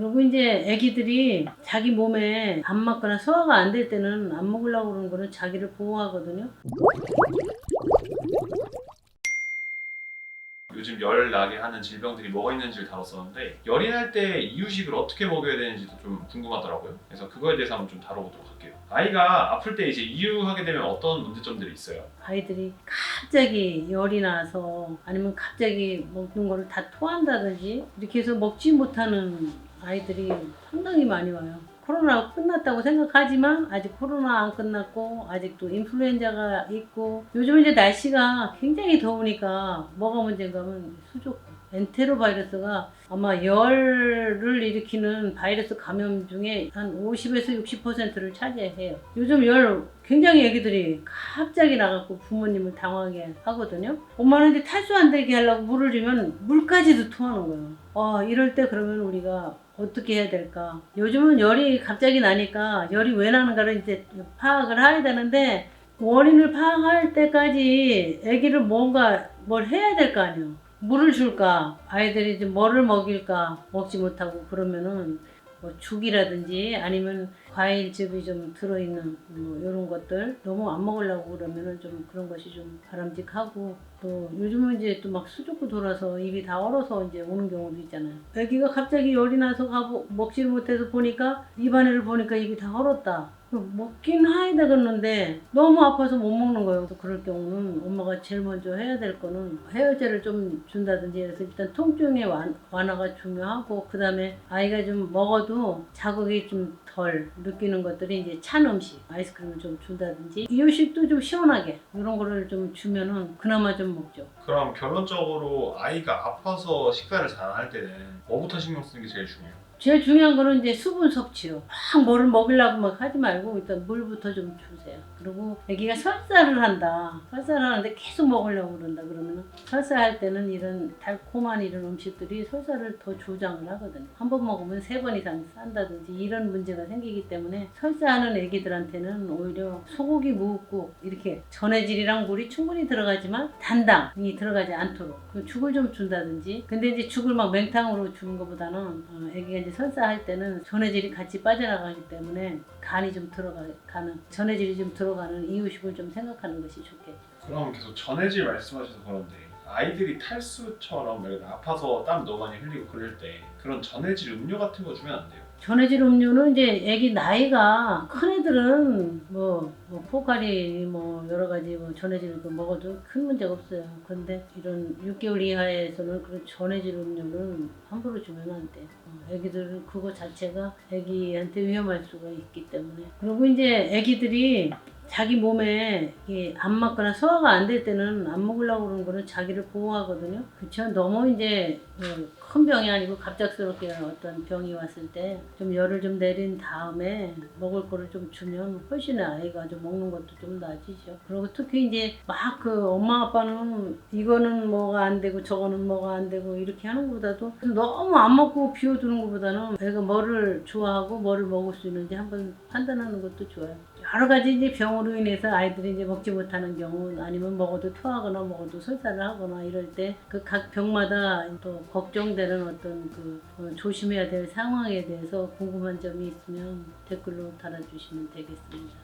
그리고 이제 애기들이 자기 몸에 안 맞거나 소화가 안 될 때는 안 먹으려고 그러는 거는 자기를 보호하거든요. 요즘 열 나게 하는 질병들이 뭐가 있는지를 다뤘었는데 열이 날 때 이유식을 어떻게 먹여야 되는지도 좀 궁금하더라고요. 그래서 그거에 대해서 한번 좀 다뤄보도록 할게요. 아이가 아플 때 이제 이유하게 되면 어떤 문제점들이 있어요? 아이들이 갑자기 열이 나서 아니면 갑자기 먹는 거를 다 토한다든지 이렇게 해서 먹지 못하는 아이들이 상당히 많이 와요. 코로나가 끝났다고 생각하지만 아직 코로나 안 끝났고 아직도 인플루엔자가 있고 요즘 이제 날씨가 굉장히 더우니까 뭐가 문제인가 하면 수족 엔테로바이러스가 아마 열을 일으키는 바이러스 감염 중에 한 50에서 60%를 차지해요. 요즘 열 굉장히 애기들이 갑자기 나가고 부모님을 당황하게 하거든요. 엄마는 이제 탈수 안 되게 하려고 물을 주면 물까지도 토하는 거예요. 이럴 때 그러면 우리가 어떻게 해야 될까? 요즘은 열이 갑자기 나니까 열이 왜 나는가를 이제 파악을 해야 되는데 원인을 파악할 때까지 아기를 뭘 해야 될 거 아니에요. 물을 줄까? 아이들이 이제 뭐를 먹일까? 먹지 못하고 그러면은 뭐 죽이라든지 아니면 과일즙이 좀 들어있는 뭐 이런 것들 너무 안 먹으려고 그러면은 좀 그런 것이 좀 바람직하고 또 요즘은 이제 또 막 수족구 돌아서 입이 다 얼어서 이제 오는 경우도 있잖아요. 아기가 갑자기 열이 나서 가고 먹지를 못해서 보니까 입안에를 보니까 입이 다 얼었다. 먹긴 해야 되겠는데 너무 아파서 못 먹는 거예요. 그럴 경우는 엄마가 제일 먼저 해야 될 거는 해열제를 좀 준다든지 해서 일단 통증의 완화가 중요하고 그 다음에 아이가 좀 먹어도 자극이 좀 덜 느끼는 것들이 이제 찬 음식, 아이스크림을 좀 준다든지 이유식도 좀 시원하게 이런 거를 좀 주면은 그나마 좀 먹죠. 그럼 결론적으로 아이가 아파서 식사를 잘 안 할 때는 뭐부터 신경 쓰는 게 제일 중요해요? 제일 중요한 거는 이제 수분 섭취요. 막 뭐를 먹으려고 막 하지 말고 일단 물부터 좀 주세요. 그리고 애기가 설사를 한다. 설사를 하는데 계속 먹으려고 그런다 그러면 설사할 때는 이런 달콤한 이런 음식들이 설사를 더 조장을 하거든요. 한 번 먹으면 3번 이상 싼다든지 이런 문제가 생기기 때문에 설사하는 애기들한테는 오히려 소고기 묵국 이렇게 전해질이랑 물이 충분히 들어가지만 단당이 들어가지 않도록 그 죽을 좀 준다든지. 근데 이제 죽을 막 맹탕으로 주는 것보다는 애기가 이제 설사할 때는 전해질이 같이 빠져나가기 때문에 간이 좀 들어가는 전해질이 좀 들어가는 이유식을 좀 생각하는 것이 좋겠죠. 그럼 계속 전해질 말씀하셔서 그런데 아이들이 탈수처럼 이렇게 아파서 땀 너무 많이 흘리고 그럴 때 그런 전해질 음료 같은 거 주면 안 돼요? 전해질 음료는 이제 애기 나이가 큰 애들은 뭐 포카리 뭐 여러 가지 뭐 전해질 거 먹어도 큰 문제가 없어요. 그런데 이런 6개월 이하에서는 그런 전해질 음료는 함부로 주면 안 돼. 애기들은 그거 자체가 애기한테 위험할 수가 있기 때문에. 그리고 이제 애기들이 자기 몸에 이게 안 맞거나 소화가 안 될 때는 안 먹으려고 그러는 거는 자기를 보호하거든요. 그쵸? 너무 이제 큰 병이 아니고 갑작스럽게 어떤 병이 왔을 때 좀 열을 좀 내린 다음에 먹을 거를 좀 주면 훨씬 아이가 좀 먹는 것도 좀 나아지죠. 그리고 특히 이제 막 그 엄마 아빠는 이거는 뭐가 안 되고 저거는 뭐가 안 되고 이렇게 하는 것보다도 너무 안 먹고 비워두는 것보다는 애가 뭐를 좋아하고 뭐를 먹을 수 있는지 한번 판단하는 것도 좋아요. 여러 가지 이제 병으로 인해서 아이들이 이제 먹지 못하는 경우 아니면 먹어도 토하거나 먹어도 설사를 하거나 이럴 때 그 각 병마다 또 걱정되는 어떤 그 조심해야 될 상황에 대해서 궁금한 점이 있으면 댓글로 달아주시면 되겠습니다.